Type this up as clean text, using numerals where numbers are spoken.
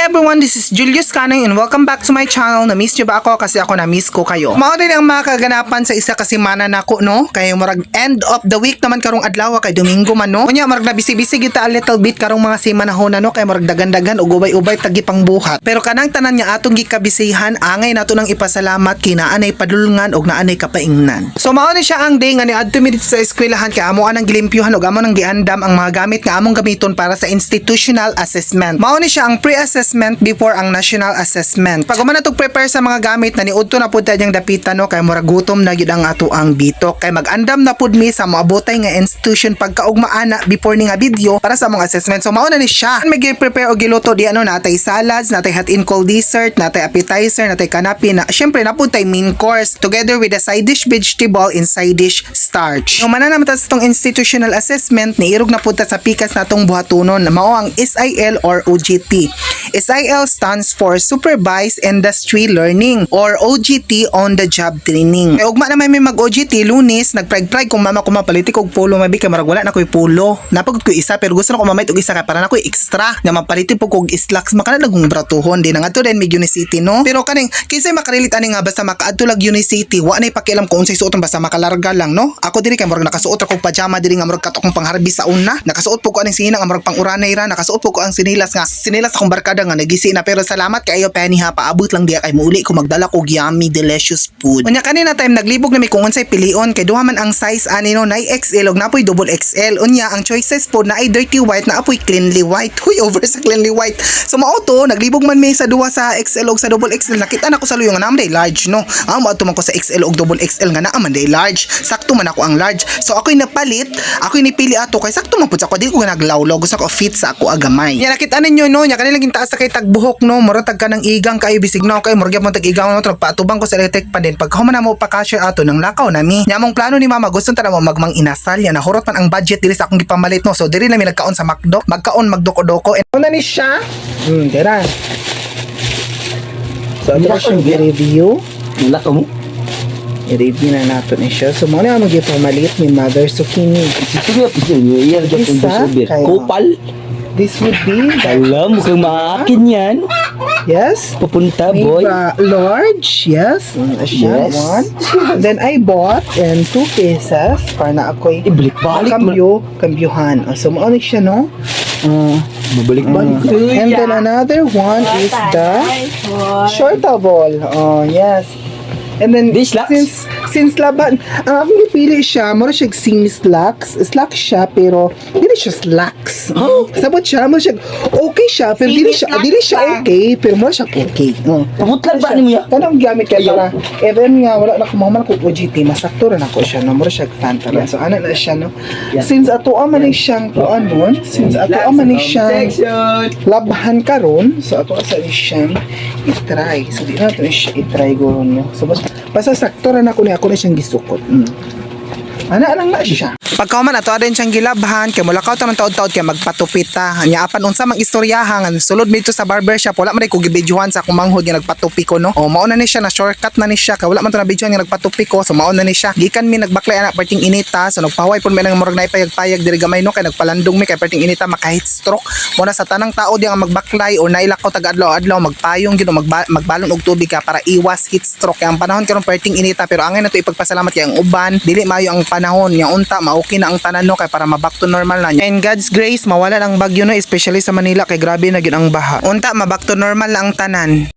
everyone, this is Julius Canang and welcome back to my channel. Na-miss nyo ba ako? Kasi ako na-miss ko kayo. Mao din ang mga kaganapan sa isa kasi mana nako, no? Kaya marag end of the week naman karong adlaw kay Domingo man, no? Kunya marag nabisi-bisi kita a little bit karong mga simanahon na, no? Kaya marag dagan-dagan ug ubay-ubay tagi pang buhat. Pero kanang tanan niya atong gikabisihan, angay nato nang ipasalamat kinaanay padulungan og naanay kapaingnan. So mao ni siya ang day nga niadto mi dito sa eskwelahan kay amo anang gilimpyuhan og amo nang giandam ang mga gamit nga among gamiton para sa institutional assessment. Mao ni siya ang pre-assessment before ang national assessment. Pag man natog prepare sa mga gamit na niudto na pud tayong dapitan, no, kay murag gutom na gyud ang ato ang bitok kay mag-andam na pud mi sa moabotay nga institution pagkaugmaana before ni nga video para sa mga assessment. So mao na ni siya. May prepare og giluto di ano natay salads, natay hot and cold dessert, natay appetizer, natay kanapi na syempre na pud tay main course together with a side dish vegetable and side dish starch. Yung manana naman ta sa tong institutional assessment ni irog na pud ta sa pikas natong buhatonon na mao ang SIL or OJT. SIL stands for Supervised Industry Learning or OJT on the job training. Kaya ugma naman may mag-OJT lunes, nagprag-prag kung mama ko mapalitik og polo mabi kay marag wala na ko'y polo. Napagod ko isa pero gusto na ko mamait og isa kay para na ko'y extra nga mapalitin po kog slacks makana nagong bratuhon din nga to din may Unicity, no. Pero kaning kinsay makarelate ani nga basta makaadto lag Unicity wa nay pakialam ko unsay suoton basta makalarga lang, no. Ako diri kay murag nakasuot ako pajama diri nga murag katok kong pangharbi sa una. Nakasuot po ko aning sina nga murag pang-uranay ra, nakasuot po ko ang sinilas akong barkada nga nagisi na pero salamat kayo Penny ha, paabot lang diya kay muuli ko magdala ko yummy delicious food. Unya kanina time naglibog na mi kung unsay pilion kay duha man ang size ani, no, na XL ug napoy double XL. Unya ang choices po na ay dirty white na apoy cleanly white. Huy, over sa cleanly white. So mao to naglibog man mi sa duha sa XL ug sa double XL, nakita na ko sa luyo nga naman day large, no. Mao to man ko sa XL ug double XL nga naa man day large. Sakto man ako ang large. So ako'y napalit, ako'y nipili ato kay sakto man pud sa ako, di ko naglawlaw, gusto ko fit sa ako agamay. Ya nakita ninyo, no, nya kanila gintaas sa kay tagbuhok, no, mura tag kanang igang kayo bisig na kay murag man tag igang, no, patubang ko sa electric pan din. Pag human na mo pa cashier ato nang lakaw nami. Nya mong plano ni mama gusto ta na mo magmang inasal ya nahurot man ang budget diri sa akong gipamalit, no. So diri na mi nagkaon sa McDo, magkaon magdoko-doko. Una ni siya. Dira. So ato siyang i-review. Lakaw mo. I-review na nato ni siya. So muna mo gipamalit ni Mother Zucchini. Isa, Kupal. This would be Alam mo kang maakin yan. yes. Papunta, May boy. large, yes. Yes. One. Then I bought in 2 pieces para na ako'y Ibalik-balik mo. kambyuhan. So maonik siya, no? Mabalik-balik. And then another one is the shortable. Oh, yes. And then This slacks? since laban ang akong pili siya mura siya sing slacks siya pero dili siya slacks. Sabot siya mura siya okay siya pero dili siya okay pero mura siya okay. Pamutlag ba ni mo yan? Kanang gamit kay para even nga wala na kumaman ko OJT masakto ra nako siya no mura siya fanta lang. So ana na siya, no. Since ato man ni siyang kuan nun, since ato man ni siyang labhan karon, so ato asa ni siyang i-try. So di na to siya i-try goron, no. So basta sakto ra nako ni ako na siyang gisukot. Ana na siya. Pagkauman ato adin siyang gilabhan kay mulakaw ta man taud-taud kay magpatupita. Nya apan unsa mang istoryahan nga sulod mi dito sa barbershop wala man ko gibidyohan sa akong manghod nga nagpatupi ko, no. O mao na ni siya na shortcut na ni siya kay wala man to na bidyohan nga nagpatupi ko. So mao na ni siya. Gikan mi nagbaklay ana perting inita so nagpaway pud mi nang murag naipayag-payag diri gamay, no, kay nagpalandong mi kay perting inita maka-heat stroke. Mo na sa tanang tao di ang magbaklay or nailakaw tag-adlaw-adlaw magpayong gyud magbalon og tubig ka para iwas heat stroke. Kay ang panahon karon perting inita pero angay na to ipagpasalamat kay ang uban dili maayo ang panahon nya unta okay na ang tanan, no, kay para ma-back to normal na. And God's grace mawala ang bagyo, no, especially sa Manila kay grabe na gyud ang baha. Unta ma-back to normal lang ang tanan.